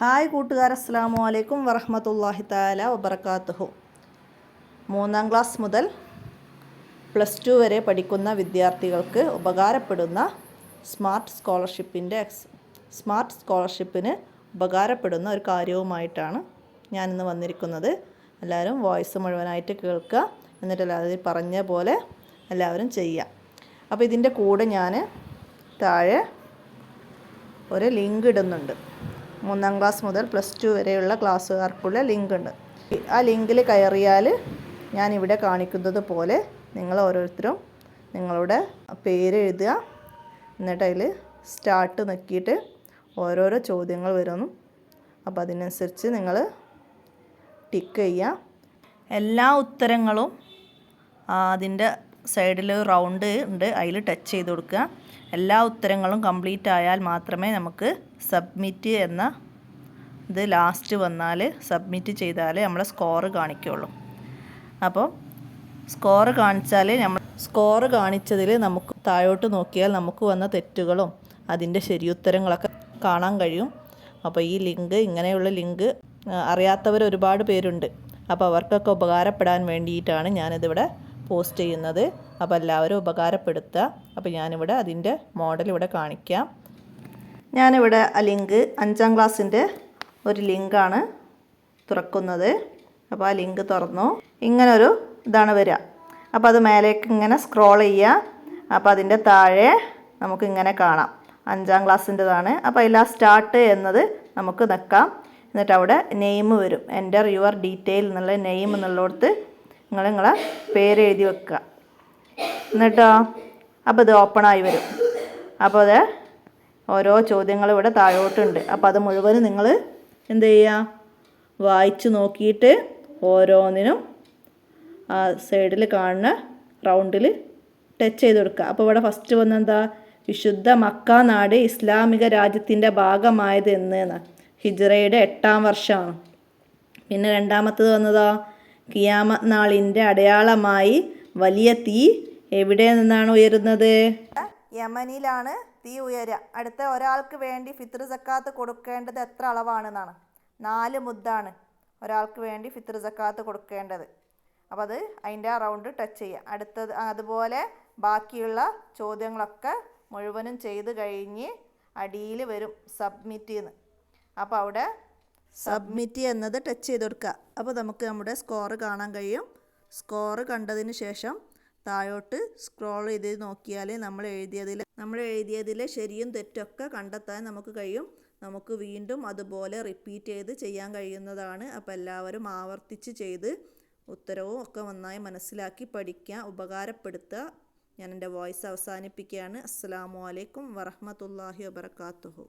Hi കൂട്ടുകാർ, അസ്സലാമു അലൈക്കും വറഹ്മത്തുള്ളാഹി തആല വബറകാതുഹു. 3ാം ക്ലാസ് മുതൽ +2 വരെ പഠിക്കുന്ന വിദ്യാർത്ഥികൾക്ക് ഉപകാരപ്പെടുന്ന സ്മാർട്ട് സ്കോളർഷിപ്പിന് ഉപകാരപ്പെടുന്ന ഒരു കാര്യവുമായിട്ടാണ് ഞാനിന്ന് വന്നിരിക്കുന്നത്. എല്ലാവരും വോയിസ് മുഴുവനായിട്ട് കേൾക്കുക, എന്നിട്ട് എല്ലാവരും പറഞ്ഞ പോലെ എല്ലാവരും ചെയ്യുക. അപ്പോൾ ഇതിൻ്റെ കൂടെ ഞാൻ താഴെ ഒരു ലിങ്ക് ഇടുന്നുണ്ട്. 3ാം ക്ലാസ് മുതൽ +2 വരെയുള്ള ക്ലാസ്സുകാർക്കുള്ള ലിങ്ക് ഉണ്ട്. ആ ലിങ്കിൽ കയറിയാൽ ഞാനിവിടെ കാണിക്കുന്നത് പോലെ നിങ്ങൾ ഓരോരുത്തരും നിങ്ങളുടെ പേര് എഴുതുക. എന്നിട്ട് അതിൽ സ്റ്റാർട്ട് നോക്കിയിട്ട് ഓരോരോ ചോദ്യങ്ങൾ വരുന്നു. അപ്പോൾ അതിനനുസരിച്ച് നിങ്ങൾ ടിക്ക് ചെയ്യുക. എല്ലാ ഉത്തരങ്ങളും അതിൻ്റെ സൈഡിൽ റൗണ്ട് ഉണ്ട്, അതിൽ ടച്ച് ചെയ്ത് കൊടുക്കുക. എല്ലാ ഉത്തരങ്ങളും കംപ്ലീറ്റ് ആയാൽ മാത്രമേ നമുക്ക് സബ്മിറ്റ് എന്ന ഇത് ലാസ്റ്റ് വന്നാൽ സബ്മിറ്റ് ചെയ്താൽ നമ്മളെ സ്കോർ കാണിക്കുകയുള്ളൂ. അപ്പോൾ സ്കോർ കാണിച്ചതിൽ നമുക്ക് താഴോട്ട് നോക്കിയാൽ നമുക്ക് വന്ന തെറ്റുകളും അതിൻ്റെ ശരിയുത്തരങ്ങളൊക്കെ കാണാൻ കഴിയും. അപ്പോൾ ഈ ലിങ്ക്, ഇങ്ങനെയുള്ള ലിങ്ക് അറിയാത്തവർ ഒരുപാട് പേരുണ്ട്. അപ്പോൾ അവർക്കൊക്കെ ഉപകാരപ്പെടാൻ വേണ്ടിയിട്ടാണ് ഞാനിതിവിടെ പോസ്റ്റ് ചെയ്യുന്നത്. അപ്പോൾ എല്ലാവരും ഉപകാരപ്പെടുത്തുക. അപ്പോൾ ഞാനിവിടെ അതിൻ്റെ മോഡൽ ഇവിടെ കാണിക്കാം. ഞാനിവിടെ ആ ലിങ്ക് 5ാം ക്ലാസ്സിൻ്റെ ഒരു ലിങ്കാണ് തുറക്കുന്നത്. അപ്പോൾ ആ ലിങ്ക് തുറന്നു. ഇങ്ങനൊരു ഇതാണ് വരിക. അപ്പോൾ അത് മേലേക്ക് ഇങ്ങനെ സ്ക്രോൾ ചെയ്യുക. അപ്പോൾ അതിൻ്റെ താഴെ നമുക്കിങ്ങനെ കാണാം 5ാം ക്ലാസ്സിൻ്റെതാണ്. അപ്പോൾ അതിൽ ആ സ്റ്റാർട്ട് എന്നത് നമുക്ക് നിൽക്കാം. എന്നിട്ട് അവിടെ നെയിം വരും. എൻ്റർ യുവർ ഡീറ്റെയിൽ എന്നുള്ള നെയിം എന്നുള്ളിടത്ത് നിങ്ങളെ പേര് എഴുതി വെക്കുക. എന്നിട്ടോ അപ്പോൾ ഇത് ഓപ്പണായി വരും. അപ്പോൾ അത് ഓരോ ചോദ്യങ്ങൾ ഇവിടെ താഴോട്ടുണ്ട്. അപ്പോൾ അത് മുഴുവനും നിങ്ങൾ എന്ത് ചെയ്യുക, വായിച്ച് നോക്കിയിട്ട് ഓരോന്നിനും ആ സൈഡിൽ കാണുന്ന റൗണ്ടിൽ ടച്ച് ചെയ്ത് കൊടുക്കുക. അപ്പോൾ ഇവിടെ ഫസ്റ്റ് വന്നെന്താ, വിശുദ്ധ മക്ക നാട് ഇസ്ലാമിക രാജ്യത്തിൻ്റെ ഭാഗമായത് എന്ന് ഹിജ്റയുടെ 8ാം വർഷമാണ്. പിന്നെ രണ്ടാമത്തത് വന്നതാ, ഖിയാമത്ത് നാളിൻ്റെ അടയാളമായി വലിയ തീ എവിടെ നിന്നാണ് ഉയരുന്നത്? യമനിലാണ് തീ ഉയരുക. അടുത്ത ഒരാൾക്ക് വേണ്ടി ഫിത്ർ സക്കാത്ത് കൊടുക്കേണ്ടത് എത്ര അളവാണെന്നാണ്? 4 മുദ്ദാണ് ഒരാൾക്ക് വേണ്ടി ഫിത്ർ സക്കാത്ത് കൊടുക്കേണ്ടത്. അപ്പോൾ അത് അതിൻ്റെ ആ റൗണ്ട് ടച്ച് ചെയ്യുക. അടുത്തത് അതുപോലെ ബാക്കിയുള്ള ചോദ്യങ്ങളൊക്കെ മുഴുവനും ചെയ്ത് കഴിഞ്ഞ് അടിയിൽ വരും സബ്മിറ്റ് എന്ന്. അപ്പോൾ അവിടെ സബ്മിറ്റ് എന്നത് ടച്ച് ചെയ്ത് കൊടുക്കുക. അപ്പോൾ നമുക്ക് നമ്മുടെ സ്കോർ കാണാൻ കഴിയും. സ്കോർ കണ്ടതിന് ശേഷം താഴോട്ട് സ്ക്രോൾ ചെയ്ത് നോക്കിയാൽ നമ്മൾ എഴുതിയതിലെ ശരിയും തെറ്റൊക്കെ കണ്ടെത്താൻ നമുക്ക് കഴിയും. നമുക്ക് വീണ്ടും അതുപോലെ റിപ്പീറ്റ് ചെയ്ത് ചെയ്യാൻ കഴിയുന്നതാണ്. അപ്പോൾ എല്ലാവരും ആവർത്തിച്ച് ചെയ്ത് ഉത്തരവും ഒക്കെ നന്നായി മനസ്സിലാക്കി പഠിക്കുക, ഉപകാരപ്പെടുത്തുക. ഞാൻ എൻ്റെ വോയിസ് അവസാനിപ്പിക്കുകയാണ്. അസ്സലാമു അലൈക്കും വറഹ്മത്തുള്ളാഹി വബറകാതുഹു.